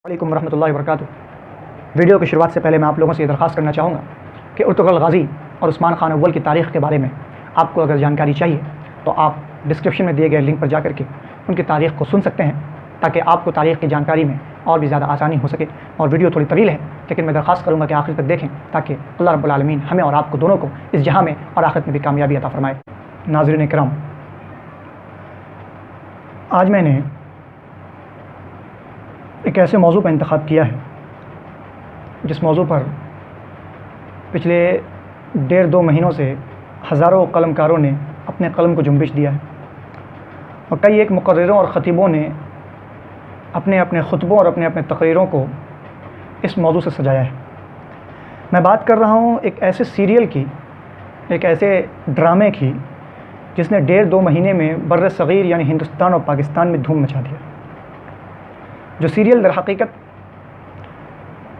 वालेकुम रहमतुल्लाहि व बरकातुहू। वीडियो की शुरुआत से पहले मैं आप लोगों से ये दरख्वास्त करना चाहूँगा कि अर्तुग़रुल गाज़ी और उस्मान ख़ान अव्वल की तारीख़ के बारे में आपको अगर जानकारी चाहिए तो आप डिस्क्रिप्शन में दिए गए लिंक पर जा कर के उनकी तारीख़ को सुन सकते हैं, ताकि आपको तारीख़ की जानकारी में और भी ज़्यादा आसानी हो सके। और वीडियो थोड़ी तवील है, लेकिन मैं दरख्वास्त करूँगा कि आखिर तक देखें, ताकि अल्लाह रब्बुल आलमीन हमें और आपको दोनों को इस जहाँ में और आखिरत में भी कामयाबी अता फ़रमाए। नाज़रीन इकराम, आज मैंने एक ऐसे मौजू का इंतख़ाब किया है जिस मौजू पर पिछले 1.5-2 महीनों से हज़ारों कलमकारों ने अपने कलम को जुम्बिश दिया है और कई एक मुक़र्रिरों और ख़तीबों ने अपने अपने ख़ुतबों और अपने अपने तक़रीरों को इस मौजू से सजाया है। मैं बात कर रहा हूँ एक ऐसे सीरियल की, एक ऐसे ड्रामे की जिसने 1.5-2 महीने में बर्र सग़ीर यानी हिंदुस्तान और पाकिस्तान में धूम मचा दिया। जो सीरियल दर हकीकत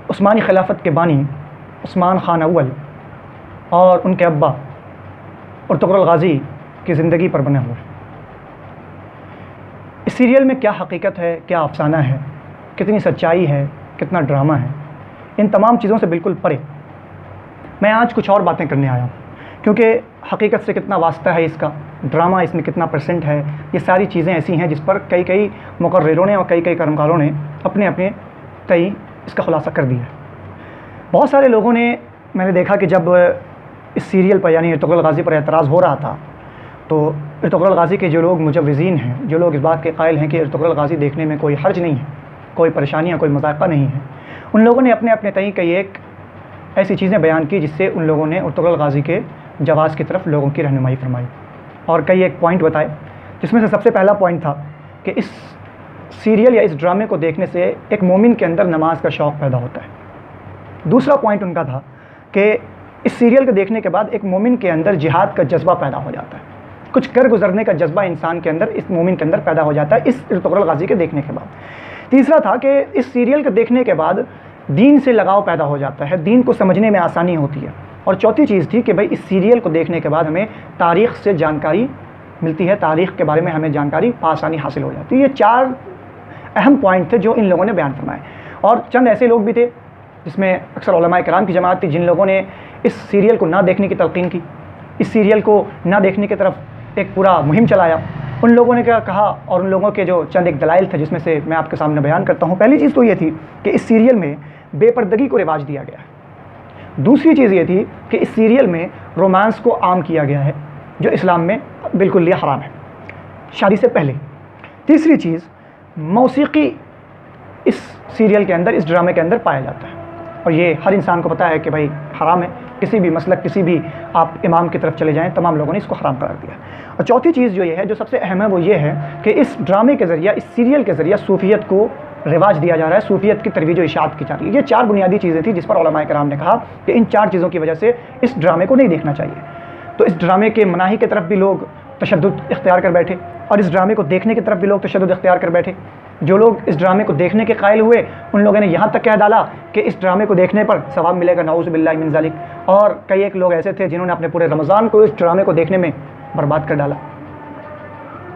उस्मानी खिलाफत के बानी उस्मान ख़ान अव्वल और उनके अब्बा अर्तुग़रुल गाज़ी की ज़िंदगी पर बना हुआ है। इस सीरियल में क्या हकीकत है, क्या अफ़साना है, कितनी सच्चाई है, कितना ड्रामा है, इन तमाम चीज़ों से बिल्कुल परे मैं आज कुछ और बातें करने आया हूँ, क्योंकि हकीकत से कितना वास्ता है इसका, ड्रामा इसमें कितना परसेंट है, ये सारी चीज़ें ऐसी हैं जिस पर कई मुक़र्रिरों ने और कई कर्मकारों ने अपने अपने तय इसका ख़ुलासा कर दिया है। बहुत सारे लोगों ने, मैंने देखा कि जब इस सीरियल पर यानी अर्तुग़रुल गाज़ी पर एतराज़ हो रहा था, तो अर्तुग़रुल गाज़ी के जो लोग मुजव्विज़ीन हैं, जो लोग इस बात के कायल हैं कि अर्तुग़रुल गाज़ी देखने में कोई हर्ज नहीं है, कोई परेशानी या कोई मज़ाक़ा नहीं है, उन लोगों ने अपने अपने तय कई एक ऐसी चीज़ें बयान की जिससे उन लोगों ने अर्तुग़रुल गाज़ी के जवाज़ की तरफ लोगों की रहनुमाई फरमाई और कई एक पॉइंट बताए, जिसमें से सबसे पहला पॉइंट था कि इस सीरियल या इस ड्रामे को देखने से एक मोमिन के अंदर नमाज का शौक़ पैदा होता है। दूसरा पॉइंट उनका था कि इस सीरियल को देखने के बाद एक मोमिन के अंदर जिहाद का जज्बा पैदा हो जाता है, कुछ कर गुजरने का जज्बा इंसान के अंदर, इस मोमिन के अंदर पैदा हो जाता है इस अर्तुग़रुल गाज़ी के देखने के बाद। तीसरा था कि इस सीरियल को देखने के बाद दीन से लगाव पैदा हो जाता है, दीन को समझने में आसानी होती है। और चौथी चीज़ थी कि भाई इस सीरियल को देखने के बाद हमें तारीख़ से जानकारी मिलती है, तारीख़ के बारे में हमें जानकारी आसानी हासिल हो जाती है। ये 4 अहम पॉइंट थे जो इन लोगों ने बयान फरमाए। और चंद ऐसे लोग भी थे जिसमें अक्सर उलमाए किराम की जमात थी, जिन लोगों ने इस सीरियल को ना देखने की तलक़ीन की, इस सीरियल को ना देखने की तरफ एक पूरा मुहिम चलाया। उन लोगों ने क्या कहा और उन लोगों के जो चंद एक दलाइल थे जिसमें से मैं आपके सामने बयान करता हूँ। पहली चीज़ तो ये थी कि इस सीरियल में बेपर्दगी को रिवाज दिया गया है। दूसरी चीज़ ये थी कि इस सीरियल में रोमांस को आम किया गया है, जो इस्लाम में बिल्कुल लिए हराम है शादी से पहले। तीसरी चीज़, मौसीकी इस सीरियल के अंदर, इस ड्रामे के अंदर पाया जाता है और ये हर इंसान को पता है कि भाई हराम है। किसी भी मसलक, किसी भी आप इमाम की तरफ चले जाएं, तमाम लोगों ने इसको हराम करार दिया। और चौथी चीज़ जो ये है, जो सबसे अहम है, वो ये है कि इस ड्रामे के ज़रिए, इस सीरियल के ज़रिए सूफियत को रिवाज दिया जा रहा है, सूफियत की तरवीज व इशाअत की जा रही है। ये 4 बुनियादी चीज़ें थी जिस पर उलमाए किराम ने कहा कि इन 4 चीज़ों की वजह से इस ड्रामे को नहीं देखना चाहिए। तो इस ड्रामे के मनाही की तरफ भी लोग तशद्दुद इख्तियार कर बैठे और इस ड्रामे को देखने की तरफ भी लोग तशद्दुद इख्तियार कर बैठे। जो लोग इस ड्रामे को देखने के कायल हुए, उन लोगों ने यहाँ तक कह डाला कि इस ड्रामे को देखने पर सवाब मिलेगा, नऊज़ बिल्लाहि मिन ज़ालिक। और कई एक लोग ऐसे थे जिन्होंने अपने पूरे रमज़ान को इस ड्रामे को देखने में बर्बाद कर डाला।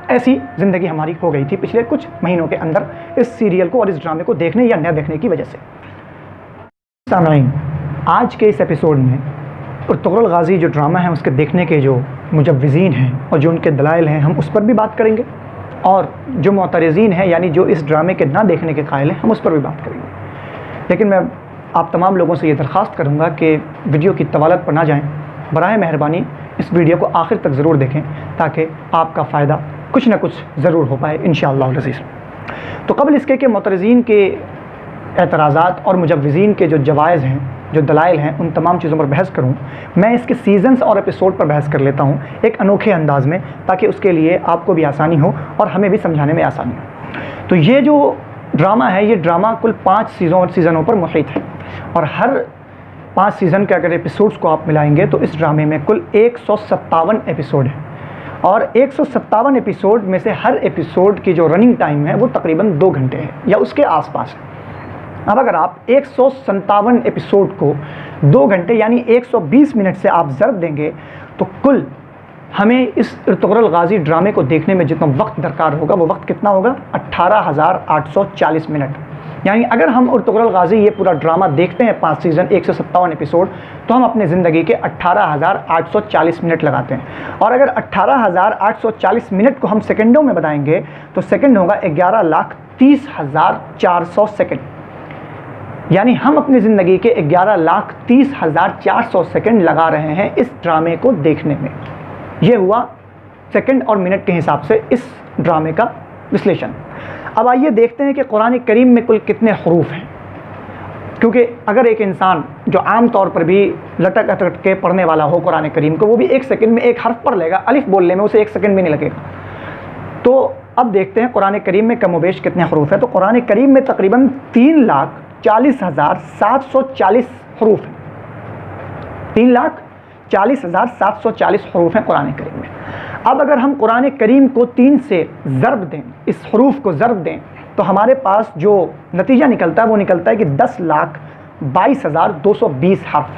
ऐसी ज़िंदगी हमारी हो गई थी पिछले कुछ महीनों के अंदर इस सीरियल को और इस ड्रामे को देखने या न देखने की वजह से। सामईन, आज के इस एपिसोड में अर्तुग़रुल गाज़ी जो ड्रामा है उसके देखने के जो मुजव्विज़ीन हैं और जो उनके दलाइल हैं, हम उस पर भी बात करेंगे, और जो मुअतरिज़ीन हैं यानी जो इस ड्रामे के ना देखने के कायल हैं, हम उस पर भी बात करेंगे। लेकिन मैं आप तमाम लोगों से ये दरख्वास्त करूँगा कि वीडियो की तवालत पर ना जाएँ। बराए मेहरबानी इस वीडियो को आखिर तक ज़रूर देखें, ताकि आपका फ़ायदा कुछ ना कुछ ज़रूर हो पाए इंशाअल्लाह अज़ीज़। तो क़ब्ल इसके कि मुअतरिज़ीन के एतराज़ात और मुजव्विज़ीन के जो जवाइज़ हैं, जो दलाइल हैं, उन तमाम चीज़ों पर बहस करूँ, मैं इसके सीज़न्स और एपिसोड पर बहस कर लेता हूँ एक अनोखे अंदाज़ में, ताकि उसके लिए आपको भी आसानी हो और हमें भी समझाने में आसानी हो। तो ये जो ड्रामा है, ये ड्रामा कुल 5 सीज़नों पर मुहित है और हर 5 सीज़न के अगर एपिसोड्स को आप मिलाएंगे तो इस ड्रामे में कुल 157 एपिसोड है और 157 एपिसोड में से हर एपिसोड की जो रनिंग टाइम है वो तकरीबन 2 घंटे है या उसके आसपास है। अब अगर आप 157 एपिसोड को 2 घंटे यानी 120 मिनट से आप ज़रब देंगे तो कुल हमें इस अर्तुग़रुल गाज़ी ड्रामे को देखने में जितना वक्त दरकार होगा वो वक्त कितना होगा? 18,840 मिनट। यानी अगर हम उर्तुगरुल गाज़ी ये पूरा ड्रामा देखते हैं 5 सीज़न 157 एपिसोड, तो हम अपने ज़िंदगी के 18,840 मिनट लगाते हैं। और अगर 18,840 मिनट को हम सेकंडों में बताएंगे तो सेकंड होगा 11,30,400 सेकंड। यानी हम अपनी ज़िंदगी के 11,30,400 सेकंड लगा रहे हैं इस ड्रामे को देखने में। ये हुआ सेकंड और मिनट के हिसाब से इस ड्रामे का विश्लेषण। अब आइए देखते हैं कि कुरान करीम में कुल कितने हरूफ हैं, क्योंकि अगर एक इंसान जो आम तौर पर भी लटक अटक के पढ़ने वाला हो कुरान करीम को, वो भी 1 सेकंड में एक हर्फ पढ़ लेगा, अलिफ बोलने में उसे 1 सेकंड भी नहीं लगेगा। तो अब देखते हैं कुरान करीम में कमोबेश कितने हरूफ हैं। तो कुरान करीम में तकरीबन 3,40,740 हरूफ हैं। 3,40,740 हरूफ हैं कुरान करीम में। अब अगर हम कुरान करीम को 3 से ज़र्ब दें, इस हरूफ को ज़र्ब दें, तो हमारे पास जो नतीजा निकलता है वो निकलता है कि 10,22,220 हर्फ।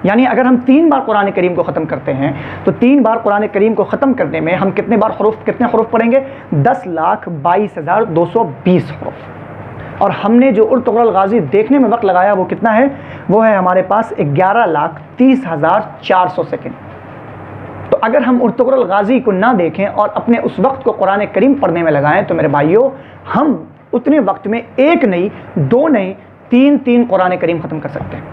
यानी अगर हम 3 बार कुरान करीम को ख़त्म करते हैं तो 3 बार कुरान करीम को ख़त्म करने में हम कितने हरूफ पढ़ेंगे? 10,22,220 हरूफ। और हमने जो उर्तुगरुल गाज़ी देखने में वक्त लगाया वो कितना है? वो है हमारे पास 11,30,400 सेकेंड। तो अगर हम उर्तुगरुल गाज़ी को ना देखें और अपने उस वक्त को कुरान करीम पढ़ने में लगाएं तो मेरे भाइयों, हम उतने वक्त में 1 नहीं, 2 नहीं, 3 कुरान करीम ख़त्म कर सकते हैं।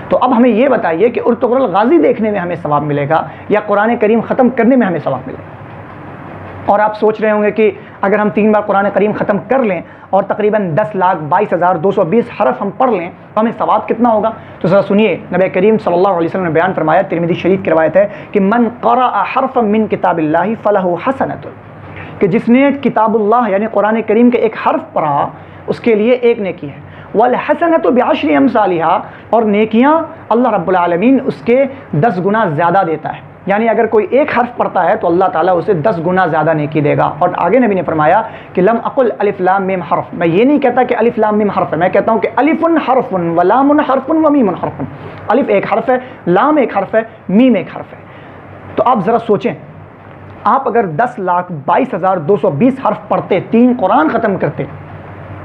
तो अब हमें ये बताइए कि उर्तुगरुल गाज़ी देखने में हमें सवाब मिलेगा या कुरान करीम ख़त्म करने में हमें सवाब मिलेगा? और आप सोच रहे होंगे कि अगर हम 3 बार कुरान करीम ख़त्म कर लें और तकरीबन 10,22,220 हरफ हम पढ़ लें तो हमें सवाब कितना होगा? तो ज़रा सुनिए, नबी करीम सल्लल्लाहु अलैहि वसल्लम ने बयान फरमाया, तिरमिज़ी शरीफ की रवायत है कि मन क़रअ हरफ़न मिन किताबिल्लाहि फलहु हसनतुन, कि जिसने किताबुल्लाह यानी कुरान करीम के एक हर्फ पढ़ा उसके लिए 1 नेकी है। वल हसनतु बिअश्रि अमसालिहा, और नेकियां अल्लाह रब्बुल आलमीन उसके 10 गुना ज़्यादा देता है। यानी अगर कोई 1 हर्फ पढ़ता है तो अल्लाह ताला उसे 10 गुना ज़्यादा नेकी देगा। और आगे नबी ने फरमाया कि लम अकुल अलिफ लाम मीम हर्फ, मैं ये नहीं कहता कि अलिफ लाम मीम हर्फ है, मैं कहता हूँ कि अलिफुन हर्फुन व लामुन हर्फुन व मीमुन हर्फुन। अलिफ 1 हर्फ है, लाम 1 हर्फ है, मीम 1 हर्फ है। तो आप ज़रा सोचें, आप अगर 10,22,220 हर्फ पढ़ते, 3 कुरान ख़त्म करते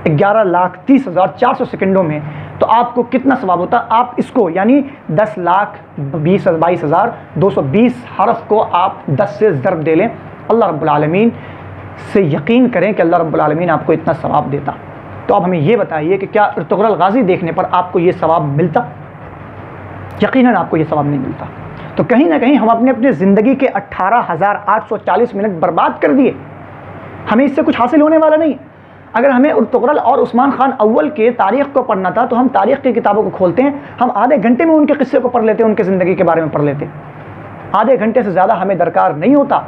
11,30,400 सेकंडों में, तो आपको कितना सवाब होता? आप इसको यानी 10,22,220 हरफ को आप 10 से ज़र्ब दे लें, अल्लाह रब्बुल आलमीन से यकीन करें कि अल्लाह रब्बुल आलमीन आपको इतना सवाब देता। तो अब हमें ये बताइए कि क्या उर्तुगरुल गाज़ी देखने पर आपको ये सवाब मिलता? यकीनन आपको ये सवाब नहीं मिलता। तो कहीं ना कहीं हम अपने ज़िंदगी के 18,840 मिनट बर्बाद कर दिए। हमें इससे कुछ हासिल होने वाला नहीं। अगर हमें उर्तुगरुल और उस्मान खान अव्वल के तारीख़ को पढ़ना था तो हम तारीख़ की किताबों को खोलते हैं, हम आधे घंटे में उनके किस्से को पढ़ लेते, उनके ज़िंदगी के बारे में पढ़ लेते। आधे घंटे से ज़्यादा हमें दरकार नहीं होता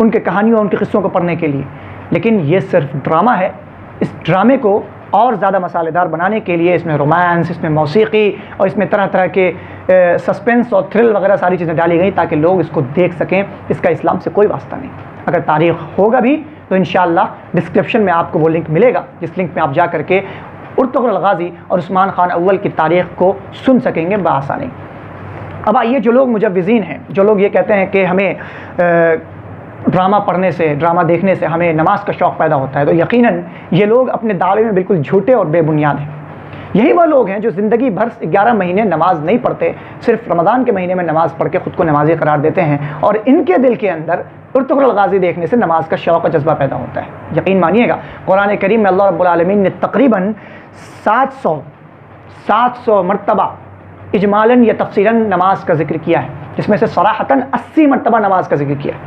उनके कहानियों, उनके किस्सों को पढ़ने के लिए। लेकिन ये सिर्फ ड्रामा है। इस ड्रामे को और ज़्यादा मसालेदार बनाने के लिए इसमें रोमांस, इसमें मौसीकी और इसमें तरह तरह के सस्पेंस और थ्रिल वगैरह सारी चीज़ें डाली गई ताकि लोग इसको देख सकें। इसका इस्लाम से कोई वास्ता नहीं। अगर तारीख़ होगा भी तो इंशाअल्लाह डिस्क्रिप्शन में आपको वो लिंक मिलेगा, जिस लिंक में आप जा करके उर्तुगरुल गाज़ी और उस्मान खान अव्वल की तारीख़ को सुन सकेंगे बआसानी। अब आइए, जो लोग मुजव्विज़ीन हैं, जो लोग ये कहते हैं कि हमें ड्रामा पढ़ने से, ड्रामा देखने से हमें नमाज का शौक़ पैदा होता है, तो यकीनन ये लोग अपने दावे में बिल्कुल झूठे और बेबुनियाद हैं। यही वह लोग हैं जो ज़िंदगी भर 11 महीने नमाज नहीं पढ़ते, सिर्फ रमज़ान के महीने में नमाज़ पढ़ के ख़ुद को नमाजी करार देते हैं, और इनके दिल के अंदर उर्तुगरुल गाज़ी देखने से नमाज का शौक़ और जज्बा पैदा होता है। यकीन मानिएगा, कुरान करीम में अल्लाह रब्बुल आलमीन ने तकरीबन 700 मरतबा इजमालन या तफसीरन नमाज का जिक्र किया है, जिसमें से सराहतन 80 मरतबा नमाज का जिक्र किया है।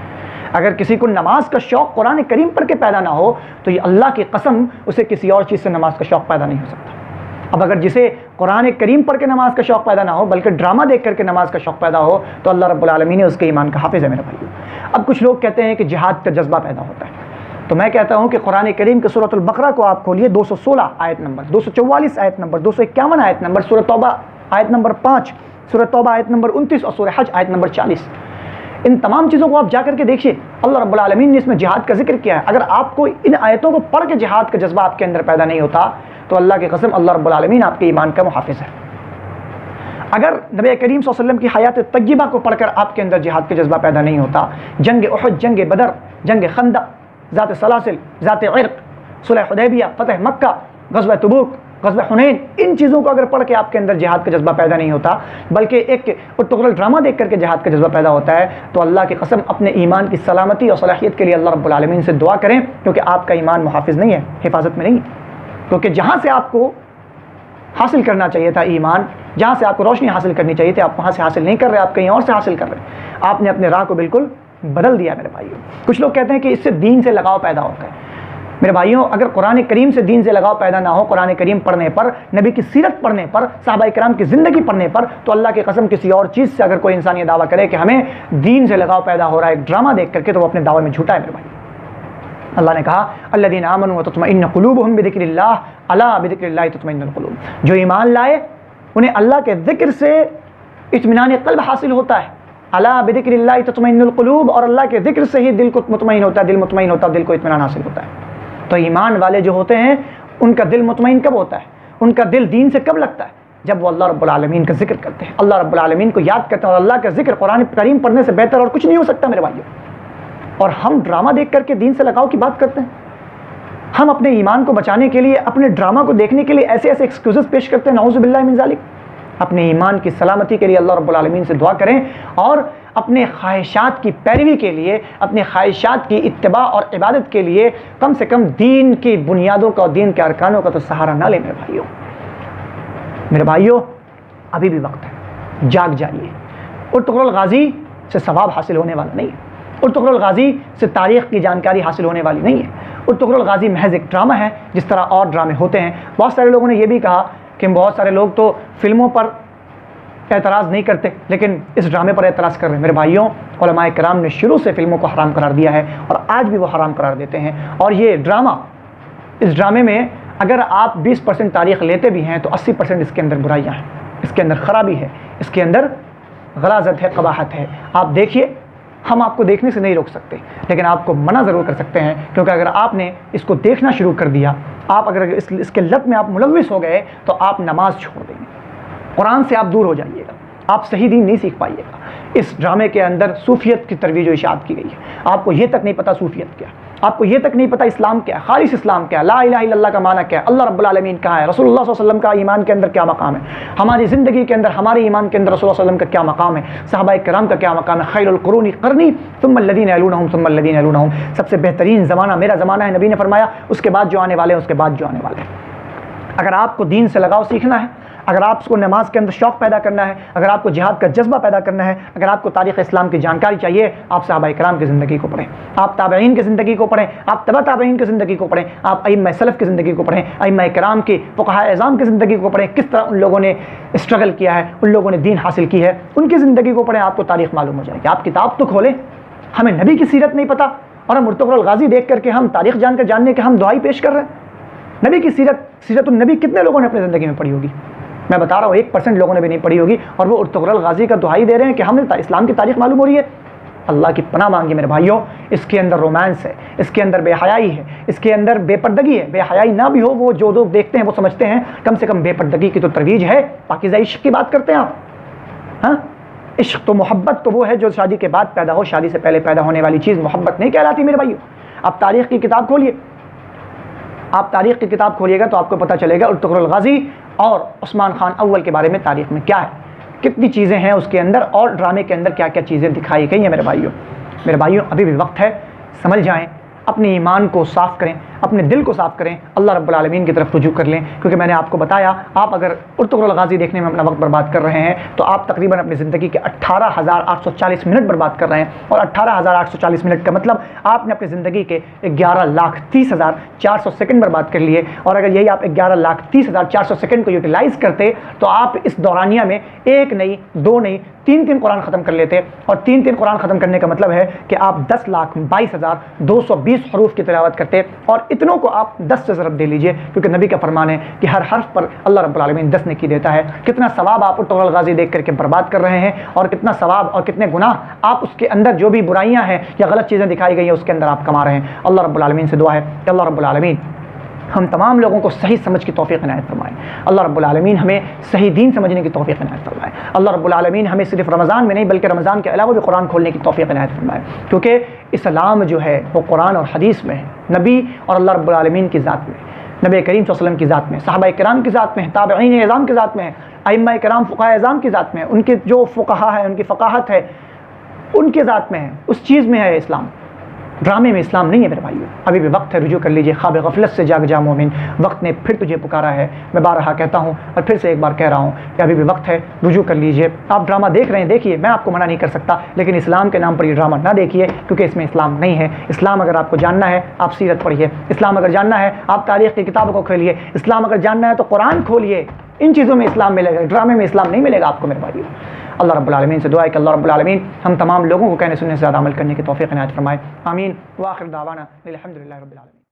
अगर किसी को नमाज का शौक़ कुरान करीम पढ़ के पैदा ना हो तो ये अल्लाह की कसम उसे किसी और चीज़ से नमाज का शौक़ पैदा नहीं हो सकता। अब अगर जिसे कुरान करीम पढ़ के नमाज का शौक़ पैदा ना हो बल्कि ड्रामा देख करके नमाज का शौक़ पैदा हो तो अल्लाह रब्बुल आलमीन ने उसके ईमान का हाफिज़ है मेरे भाई। अब कुछ लोग कहते हैं कि जिहाद का जज्बा पैदा होता है, तो मैं कहता हूँ कि कुरान करीम के सूरत अल-बक़रा को आप खोलिए, 216 आयत नंबर, 244 आयत नंबर, 251 आयत नंबर, सूरह तौबा आयत नंबर 5, सूरह तौबा आयत नंबर 29 और सूरह हज आयत नंबर 40। इन तमाम चीज़ों को आप जा करके देखिए, अल्लाह रब्बुल आलमीन ने इसमें जिहाद का जिक्र किया है। अगर आपको इन आयतों को पढ़ के जिहाद का जज्बा आपके अंदर पैदा नहीं होता तो अल्लाह की कसम अल्लाह रब्बुल आलमीन आपके ईमान का मुहाफ़िज़ है। अगर नबी करीम सल्लल्लाहु अलैहि वसल्लम की हयात तय्यबा को पढ़कर आपके अंदर जिहाद का जज्बा पैदा नहीं होता, जंग उहद, जंग बदर, जंग खंदक, ज़ात सलासिल, ज़ात इर्क़, सुलह हुदैबिया, फ़तह मक्का, ग़ज़वा तबूक, ग़ज़वा हुनैन, इन चीज़ों को अगर पढ़ के आपके अंदर जिहाद का जज्बा पैदा नहीं होता, बल्कि एक उर्तुग़रल ड्रामा देख करके जिहाद का जज्बा पैदा होता है, तो अल्लाह की कसम अपने ईमान की सलामती और सलाहियत के लिए अल्लाह रब्बुल आलमीन से दुआ करें, क्योंकि आपका ईमान मुहाफ़िज़ नहीं है, हिफाजत में नहीं है। क्योंकि जहाँ से आपको हासिल करना चाहिए था ईमान, जहाँ से आपको रोशनी हासिल करनी चाहिए थी, आप वहाँ से हासिल नहीं कर रहे, आप कहीं और से हासिल कर रहे हैं। आपने अपने राह को बिल्कुल बदल दिया मेरे भाइयों। कुछ लोग कहते हैं कि इससे दीन से लगाव पैदा होता है। मेरे भाइयों, अगर कुरान करीम से दीन से लगाव पैदा ना हो, कुरान करीम पढ़ने पर, नबी की सीरत पढ़ने पर, सहाबाए किराम की ज़िंदगी पढ़ने पर, तो अल्लाह की कसम किसी और चीज़ से अगर कोई इंसान ये दावा करे कि हमें दीन से लगाव पैदा हो रहा है एक ड्रामा देख करके, तो वो अपने दावे में झूठा है मेरे भाई। अल्लाह ने कहा अल्लज़ीना आमनू व तत्मइन्नु क़ुलूबुहुम बिज़िक्रिल्लाह अला बिज़िक्रिल्लाहि तत्मइन्नुल क़ुलूब। जो ईमान लाए उन्हें अल्लाह के ज़िक्र से इत्मीनान क़ल्ब हासिल होता है। अला बिज़िक्रिल्लाहि तत्मइन्नुल क़ुलूब, और अल्लाह के ज़िक्र से ही दिल को मुतमईन होता है, दिल मुतमईन होता है, दिल को इत्मीनान हासिल होता है। तो ईमान वाले जो होते हैं उनका दिल मुतमईन कब होता है, उनका दिल दीन से कब लगता है? जब वो अल्लाह रब्बुल आलमीन का जिक्र करते हैं, अल्लाह रब्बुल आलमीन को याद करते हैं। और अल्लाह का जिक्र कुरान करीम पढ़ने से बेहतर और कुछ नहीं हो सकता मेरे भाइयों। और हम ड्रामा देख करके दीन से लगाव की बात करते हैं। हम अपने ईमान को बचाने के लिए, अपने ड्रामा को देखने के लिए ऐसे ऐसे एक्सक्यूज़ेस पेश करते हैं, नऊज़ु बिल्लाहि मिन ज़ालिक। अपने ईमान की सलामती के लिए अल्लाह रब्बुल आलमीन से दुआ करें, और अपने ख्वाहिशात की पैरवी के लिए, अपने ख्वाहिशात की इत्तिबा और इबादत के लिए कम से कम दीन की बुनियादों का और दीन के अरकानों का तो सहारा ना लें मेरे भाइयों। मेरे भाइयों, अभी भी वक्त है, जाग जाइए। उर्तुग़रुल गाज़ी से सवाब हासिल होने वाला नहीं है। उर्तुग़रुल गाज़ी से तारीख़ की जानकारी हासिल होने वाली नहीं है। उर्तुग़रुल गाज़ी महज एक ड्रामा है, जिस तरह और ड्रामे होते हैं। बहुत सारे लोगों ने यह भी कहा कि बहुत सारे लोग तो फिल्मों पर एतराज़ नहीं करते, लेकिन इस ड्रामे पर एतराज़ कर रहे हैं। मेरे भाइयों, उलमाए किराम ने शुरू से फिल्मों को हराम करार दिया है, और आज भी वो हराम करार देते हैं। और ये ड्रामा, इस ड्रामे में अगर आप 20% तारीख़ लेते भी हैं, तो 80% इसके अंदर बुराइयाँ हैं, इसके अंदर ख़राबी है, इसके अंदर गलाज़त है, क़बाहत है। आप देखिए, हम आपको देखने से नहीं रोक सकते, लेकिन आपको मना ज़रूर कर सकते हैं, क्योंकि अगर आपने इसको देखना शुरू कर दिया, आप अगर इसके लत में आप मुलव्विस हो गए, तो आप नमाज छोड़ देंगे, कुरान से आप दूर हो जाइएगा, आप सही दीन नहीं सीख पाइएगा। इस ड्रामे के अंदर सूफियत की तरवीज व इशाअत की गई है। आपको ये तक नहीं पता सूफियत क्या, आपको ये तक नहीं पता इस्लाम क्या है, खालिस इस्लाम क्या है, ला इलाहा इल्लल्लाह का माना क्या है, अल्लाह रब्बुल आलमीन कहाँ है, रसूलुल्लाह सल्लल्लाहु अलैहि वसल्लम का ईमान के अंदर क्या मकाम है, हमारी ज़िंदगी के अंदर, हमारे ईमान के अंदर रसूलुल्लाह सल्लल्लाहु अलैहि वसल्लम का क्या मकाम है, सहाबाए किराम का क्या मकाम है। खैरुल कुरूनी क़र्नी सुम्मा लज़ीना यलूनहुम सुम्मा लज़ीना यलूनहुम। सबसे बेहतरीन ज़माना मेरा ज़माना है, नबी ने फरमाया, उसके बाद जो आने वाले हैं, उसके बाद जो आने वाले हैं। अगर आपको दीन से लगाव सीखना है, अगर आपको नमाज के अंदर शौक़ पैदा करना है, अगर आपको जिहाद का जज्बा पैदा करना है, अगर आपको तारीख़ इस्लाम की जानकारी चाहिए, आप सहाबाए किराम की ज़िंदगी को पढ़ें, आप ताबईन की ज़िंदगी को पढ़ें, आप तबा ताबईन की ज़िंदगी को पढ़ें, आप अइम्मा सलफ़ की ज़िंदगी को पढ़ें, अइम्मा किराम की फ़ुक़हा एज़ाम की ज़िंदगी को पढ़ें। किस तरह उन लोगों ने स्ट्रगल किया है, उन लोगों ने दीन हासिल की है, उनकी ज़िंदगी को पढ़ें, आपको तारीख़ मालूम हो जाएगी। आप किताब तो खोलें, हमें नबी की सीरत नहीं पता, और हम उर्तुग़रुल गाज़ी देख करके हम तारीख़ जानने के हम दुआई पेश कर रहे हैं। नबी की सीरतुन नबी कितने लोगों ने अपनी ज़िंदगी में पढ़ी होगी? मैं बता रहा हूँ 1% लोगों ने भी नहीं पढ़ी होगी, और वो उर्तुग़रुल गाज़ी का दुहाई दे रहे हैं कि हमें इस्लाम की तारीख़ मालूम हो रही है। अल्लाह की पनाह मांगी मेरे भाइयों। इसके अंदर रोमांस है, इसके अंदर बेहयाई है, इसके अंदर बेपर्दगी है। बेहयाई ना भी हो, वो जो लोग देखते हैं वो समझते हैं कम से कम बेपर्दगी की तो तरवीज है। पाकीज़ा इश्क़ की बात करते हैं आप, हाँ? इश्क़ तो मोहब्बत तो वो है जो शादी के बाद पैदा हो, शादी से पहले पैदा होने वाली चीज़ मोहब्बत नहीं कहलाती मेरे भाइयों। आप तारीख़ की किताब खोलिए, आप तारीख़ की किताब खोलिएगा तो आपको पता चलेगा उर्तुग़रुल गाज़ी और उस्मान खान अव्वल के बारे में तारीख़ में क्या है, कितनी चीज़ें हैं उसके अंदर, और ड्रामे के अंदर क्या क्या चीज़ें दिखाई गई हैं मेरे भाइयों। मेरे भाइयों, अभी भी वक्त है, समझ जाएं, अपने ईमान को साफ़ करें, अपने दिल को साफ़ करें, अल्लाह रब्बुल आलमीन की तरफ रुजू कर लें। क्योंकि मैंने आपको बताया, आप अगर उर्तुग़रुल गाज़ी देखने में अपना वक्त बर्बाद कर रहे हैं, तो आप तकरीबन अपनी ज़िंदगी के 18,840 मिनट बर्बाद कर रहे हैं। और 18,840 मिनट का मतलब आपने अपनी ज़िंदगी के 11,30,400 सेकंड बर्बाद कर लिए। और अगर यही आप 11,30,400 सेकंड को यूटिलाइज़ करते, तो आप इस दौरानिया में 1 नहीं, 2 नहीं, 3 कुरान ख़त्म कर लेते। और 3 कुरान ख़त्म करने का मतलब है कि आप 10,22,220 हरूफ की तिलावत करते, और इतनों को आप 10 से ज़रब दे लीजिए, क्योंकि नबी का फरमान है कि हर हर्फ पर अल्लाह रब्बुल आलमीन 10 नेकी देता है। कितना सवाब आप उर्तुग़रुल गाज़ी देख करके बर्बाद कर रहे हैं, और कितना सवाब और कितने गुनाह आप उसके अंदर, जो भी बुराइयां हैं या गलत चीज़ें दिखाई गई हैं, उसके अंदर आप कमा रहे हैं। अल्लाह रब्बुल आलमीन से दुआ है कि अल्लाह रब्बुल आलमीन हम तमाम लोगों को सही समझ की तौफ़ीक़ इनायत फरमाए। अल्लाह रब्बुल आलमीन हमें सही दीन समझने की तौफ़ीक़ इनायत फरमाए। अल्लाह रब्बुल आलमीन हमें सिर्फ रमज़ान में नहीं, बल्कि रमज़ान के अलावा भी कुरान खोलने की तौफ़ीक़ इनायत फरमाए। क्योंकि इस्लाम जो है वो कुरान और हदीस में है, नबी और अल्लाह रब्बुल आलमीन की ज़ात में। नबी करीम सल्लल्लाहु अलैहि वसल्लम की ज़ात में, सहाबा किराम की ज़ात में, ताबईन एज़ाम की ज़ात में, अइम्मा किराम फ़ुक़हा एज़ाम की ज़ात में, उनके जो फ़ुक़हा है, उनकी फ़क़ाहत है, उनके ज़ात में है, उस चीज़ में है इस्लाम। ड्रामे में इस्लाम नहीं है मेरे भाइयों। अभी भी वक्त है, रुजू कर लीजिए। ख्वाब गफलत से जाग जा मोमिन, वक्त ने फिर तुझे पुकारा है। मैं बारहा कहता हूँ और फिर से एक बार कह रहा हूँ कि अभी भी वक्त है, रुजू कर लीजिए। आप ड्रामा देख रहे हैं, देखिए, मैं आपको मना नहीं कर सकता, लेकिन इस्लाम के नाम पर ये ड्रामा ना देखिए, क्योंकि इसमें इस्लाम नहीं है। इस्लाम अगर आपको जानना है, आप सीरत पढ़िए। इस्लाम अगर जानना है, आप तारीख़ की किताबों को खोलिए। इस्लाम अगर जानना है तो कुरान खोलिए। इन चीज़ों में इस्लाम मिलेगा, ड्रामे में इस्लाम नहीं मिलेगा आपको मेरे भाइयों। अल्लाह रब्बुल आलमीन से दुआ है कि अल्लाह रब्बुल आलमीन हम तमाम लोगों को कहने सुनने से ज़्यादा अमल करने की तौफ़ीक़ इनायत फरमाए। आमीन। व आखिर दावाना अल्हम्दुलिल्लाहि रब्बिल आलमीन।